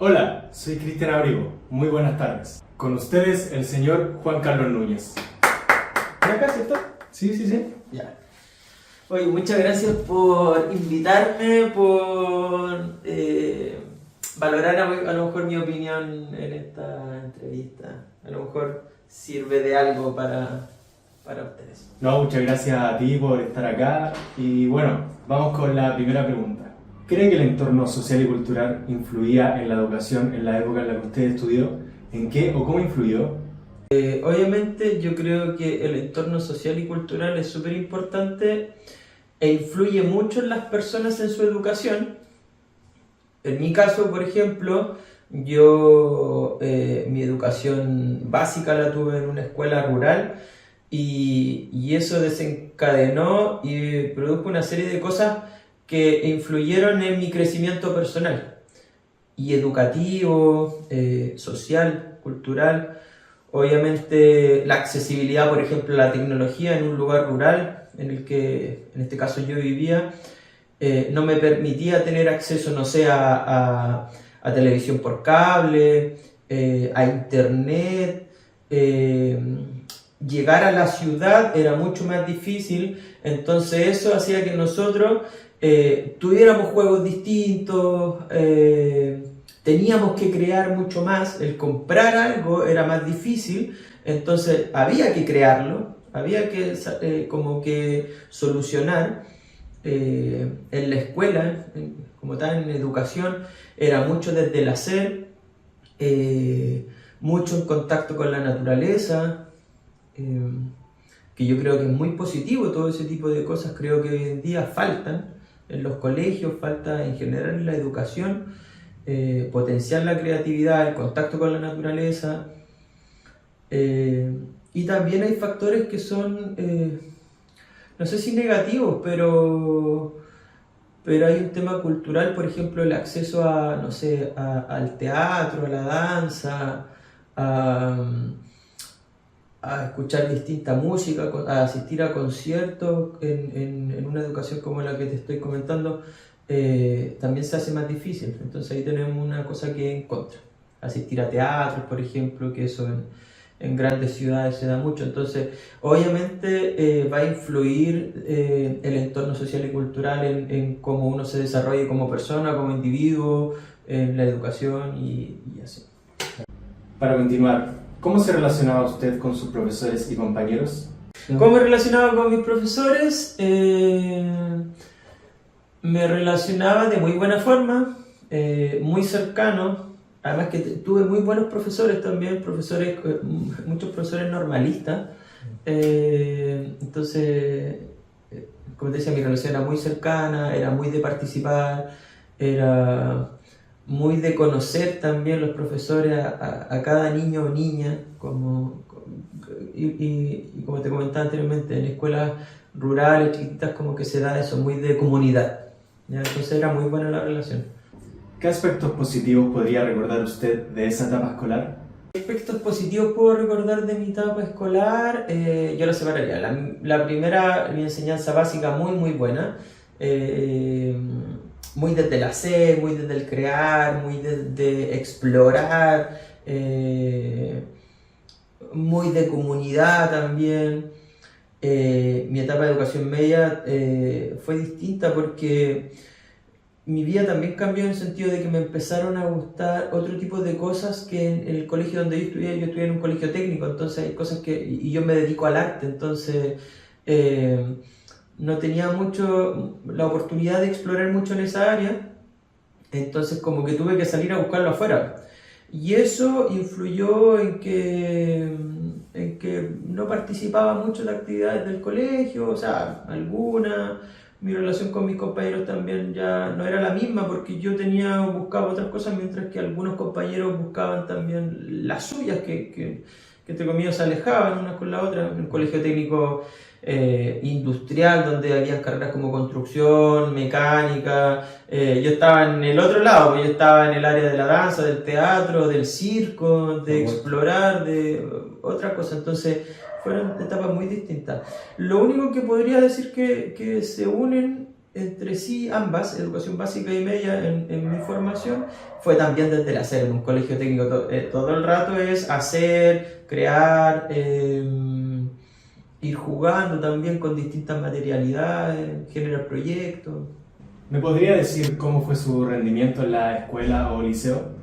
Hola, soy Cristian Abrigo. Muy buenas tardes. Con ustedes el señor Juan Carlos Núñez. ¿Por acá, cierto? Sí. Ya. Oye, muchas gracias por invitarme, por valorar a lo mejor mi opinión en esta entrevista. A lo mejor sirve de algo para ustedes. No, muchas gracias a ti por estar acá. Y bueno, vamos con la primera pregunta. ¿Cree que el entorno social y cultural influía en la educación en la época en la que usted estudió? ¿En qué o cómo influyó? Obviamente yo creo que el entorno social y cultural es súper importante e influye mucho en las personas en su educación. En mi caso, por ejemplo, yo mi educación básica la tuve en una escuela rural y eso desencadenó y produjo una serie de cosas que influyeron en mi crecimiento personal y educativo, social, cultural. Obviamente la accesibilidad, por ejemplo, a la tecnología en un lugar rural en el que en este caso yo vivía, no me permitía tener acceso, no sé, a televisión por cable, a internet. Llegar a la ciudad era mucho más difícil, entonces eso hacía que nosotros tuviéramos juegos distintos, teníamos que crear mucho más, el comprar algo era más difícil, entonces había que crearlo, había que como que solucionar. En la escuela, como tal, en educación, era mucho desde el hacer, mucho en contacto con la naturaleza, que yo creo que es muy positivo. Todo ese tipo de cosas creo que hoy en día faltan en los colegios, falta en general en la educación, potenciar la creatividad, el contacto con la naturaleza. Y también hay factores que son, no sé si negativos, pero hay un tema cultural, por ejemplo, el acceso a, no sé, al teatro, a la danza, a, a escuchar distinta música, a asistir a conciertos en una educación como la que te estoy comentando, también se hace más difícil. Entonces ahí tenemos una cosa que en contra. Asistir a teatros, por ejemplo, que eso en grandes ciudades se da mucho. Entonces, obviamente va a influir el entorno social y cultural en cómo uno se desarrolle como persona, como individuo, en la educación y así. Para continuar, ¿cómo se relacionaba usted con sus profesores y compañeros? ¿Cómo me relacionaba con mis profesores? Me relacionaba de muy buena forma, muy cercano. Además que tuve muy buenos profesores también, muchos profesores normalistas. Entonces, como te decía, mi relación era muy cercana, era muy de participar, era muy de conocer también los profesores a cada niño o niña, y como te comentaba anteriormente, en escuelas rurales, chiquitas, como que se da eso, muy de comunidad, ¿ya? Entonces era muy buena la relación. ¿Qué aspectos positivos podría recordar usted de esa etapa escolar? ¿Qué aspectos positivos puedo recordar de mi etapa escolar? Yo lo separaría. La primera, mi enseñanza básica muy buena. Muy desde el hacer, muy desde el crear, muy desde explorar, muy de comunidad también. Mi etapa de educación media fue distinta porque mi vida también cambió en el sentido de que me empezaron a gustar otro tipo de cosas que en el colegio donde yo estudié en un colegio técnico, entonces hay cosas y yo me dedico al arte, entonces no tenía mucho la oportunidad de explorar mucho en esa área, entonces como que tuve que salir a buscarlo afuera. Y eso influyó en que no participaba mucho de actividades del colegio, o sea, algunas. Mi relación con mis compañeros también ya no era la misma porque yo buscaba otras cosas mientras que algunos compañeros buscaban también las suyas que entre comillas se alejaban unas con la otra. En un colegio técnico industrial donde había carreras como construcción, mecánica, yo estaba en el otro lado, yo estaba en el área de la danza, del teatro, del circo, de explorar, de otra cosa. Entonces fueron etapas muy distintas. Lo único que podría decir que se unen entre sí ambas, educación básica y media en mi formación, fue también desde el hacer en un colegio técnico. Todo el rato es hacer, crear, ir jugando también con distintas materialidades, generar proyectos. ¿Me podría decir cómo fue su rendimiento en la escuela o liceo?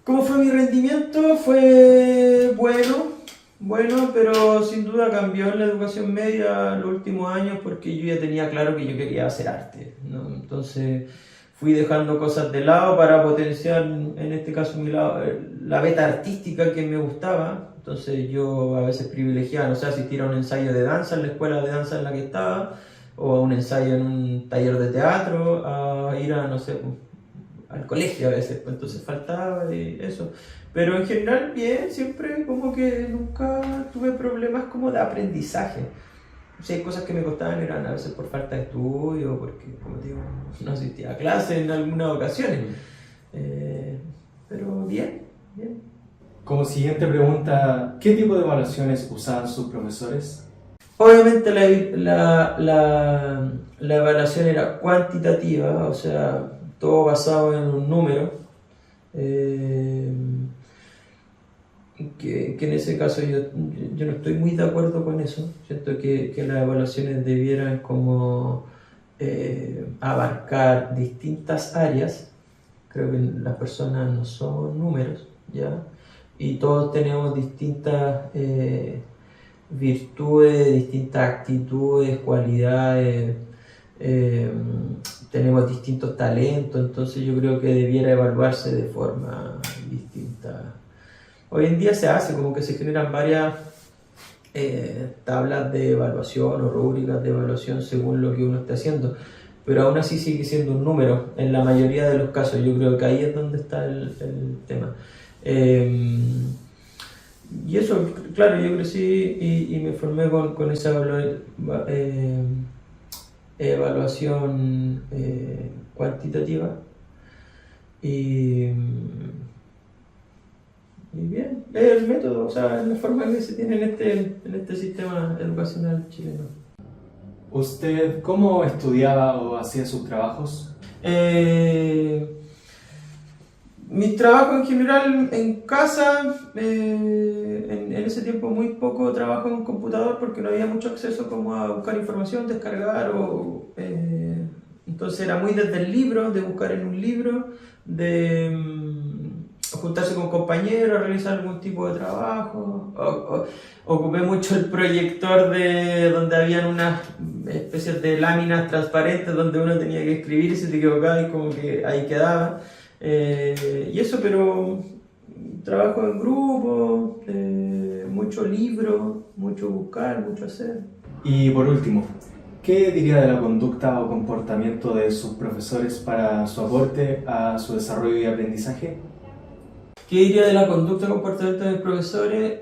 ¿Cómo fue mi rendimiento? Fue bueno, pero sin duda cambió en la educación media los últimos años porque yo ya tenía claro que yo quería hacer arte, ¿no? Entonces fui dejando cosas de lado para potenciar, en este caso, la beta artística que me gustaba. Entonces yo a veces privilegiaba, no sé, asistir a un ensayo de danza en la escuela de danza en la que estaba, o a un ensayo en un taller de teatro, a ir a, no sé, al colegio a veces, pues entonces faltaba y eso. Pero en general bien, siempre como que nunca tuve problemas como de aprendizaje. Si hay cosas que me costaban eran a veces por falta de estudio, porque como te digo, no asistía a clase en algunas ocasiones. Pero bien, bien. Como siguiente pregunta, ¿qué tipo de evaluaciones usaban sus profesores? Obviamente la evaluación era cuantitativa, o sea, todo basado en un número. Que en ese caso yo no estoy muy de acuerdo con eso. Siento que las evaluaciones debieran como abarcar distintas áreas. Creo que las personas no son números, ¿ya? Y todos tenemos distintas virtudes, distintas actitudes, cualidades, eh, tenemos distintos talentos, entonces yo creo que debiera evaluarse de forma distinta. Hoy en día se hace, como que se generan varias tablas de evaluación o rúbricas de evaluación según lo que uno esté haciendo, pero aún así sigue siendo un número en la mayoría de los casos. Yo creo que ahí es donde está el tema. Y eso, claro, yo crecí y me formé con esa evaluación cuantitativa y bien, es el método, o sea, es la forma que se tiene en este sistema educacional chileno. ¿Usted cómo estudiaba o hacía sus trabajos? Mi trabajo en general en casa, en ese tiempo muy poco trabajo en un computador porque no había mucho acceso como a buscar información, descargar entonces era muy desde el libro, de buscar en un libro, de juntarse con compañeros, realizar algún tipo de trabajo. Ocupé mucho el proyector donde habían unas especies de láminas transparentes donde uno tenía que escribir y si te equivocaba y como que ahí quedaba. Y eso, pero trabajo en grupo, mucho libro, mucho buscar, mucho hacer. Y por último, ¿qué diría de la conducta o comportamiento de sus profesores para su aporte a su desarrollo y aprendizaje? ¿Qué diría de la conducta y comportamiento de mis profesores?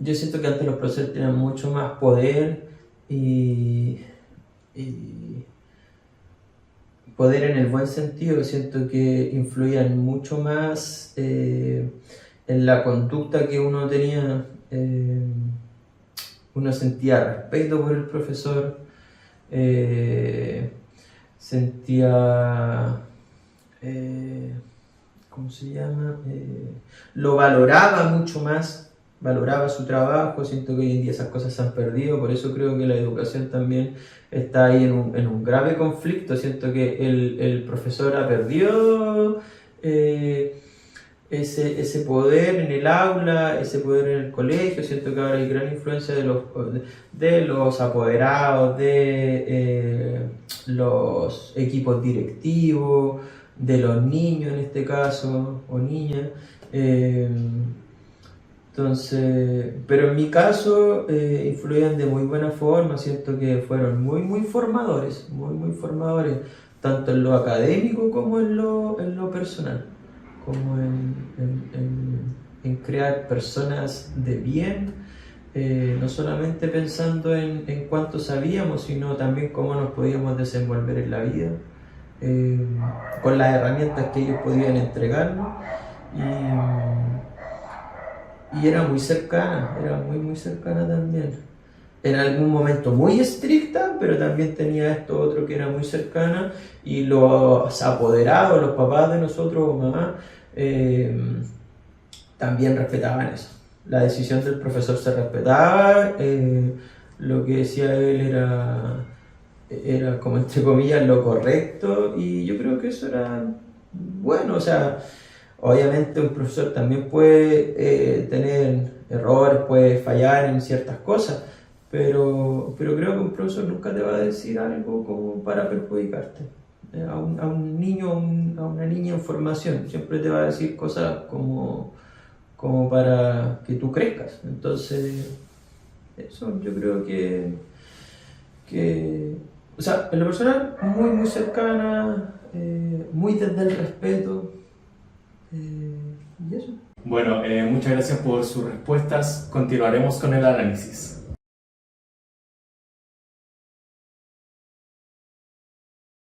Yo siento que antes los profesores tenían mucho más poder y poder en el buen sentido. Siento que influían mucho más en la conducta que uno tenía. Uno sentía respeto por el profesor, sentía, ¿cómo se llama? Lo valoraba mucho más, valoraba su trabajo. Siento que hoy en día esas cosas se han perdido, por eso creo que la educación también está ahí en un grave conflicto. Siento que el profesor ha perdido ese poder en el aula, ese poder en el colegio. Siento que ahora hay gran influencia de los apoderados, de los equipos directivos, de los niños en este caso, o niñas. Entonces, pero en mi caso influían de muy buena forma. Siento que fueron muy formadores, muy formadores, tanto en lo académico como en lo personal, como en crear personas de bien, no solamente pensando en cuánto sabíamos, sino también cómo nos podíamos desenvolver en la vida, con las herramientas que ellos podían entregarnos. Y era muy cercana, era muy cercana también. En algún momento muy estricta, cercana, pero también tenía esto otro que era muy cercana, y los apoderados, los papás de nosotros o mamá, también respetaban eso. La decisión del profesor se respetaba, lo que decía él era como entre comillas lo correcto, y yo creo que eso era bueno. O sea, obviamente un profesor también puede tener errores, puede fallar en ciertas cosas, pero creo que un profesor nunca te va a decir algo como para perjudicarte. A un niño, a una niña en formación, siempre te va a decir cosas como para que tú crezcas. Entonces, eso yo creo o sea, en lo personal, muy, muy cercana, muy desde el respeto, y eso. Bueno, muchas gracias por sus respuestas. Continuaremos con el análisis.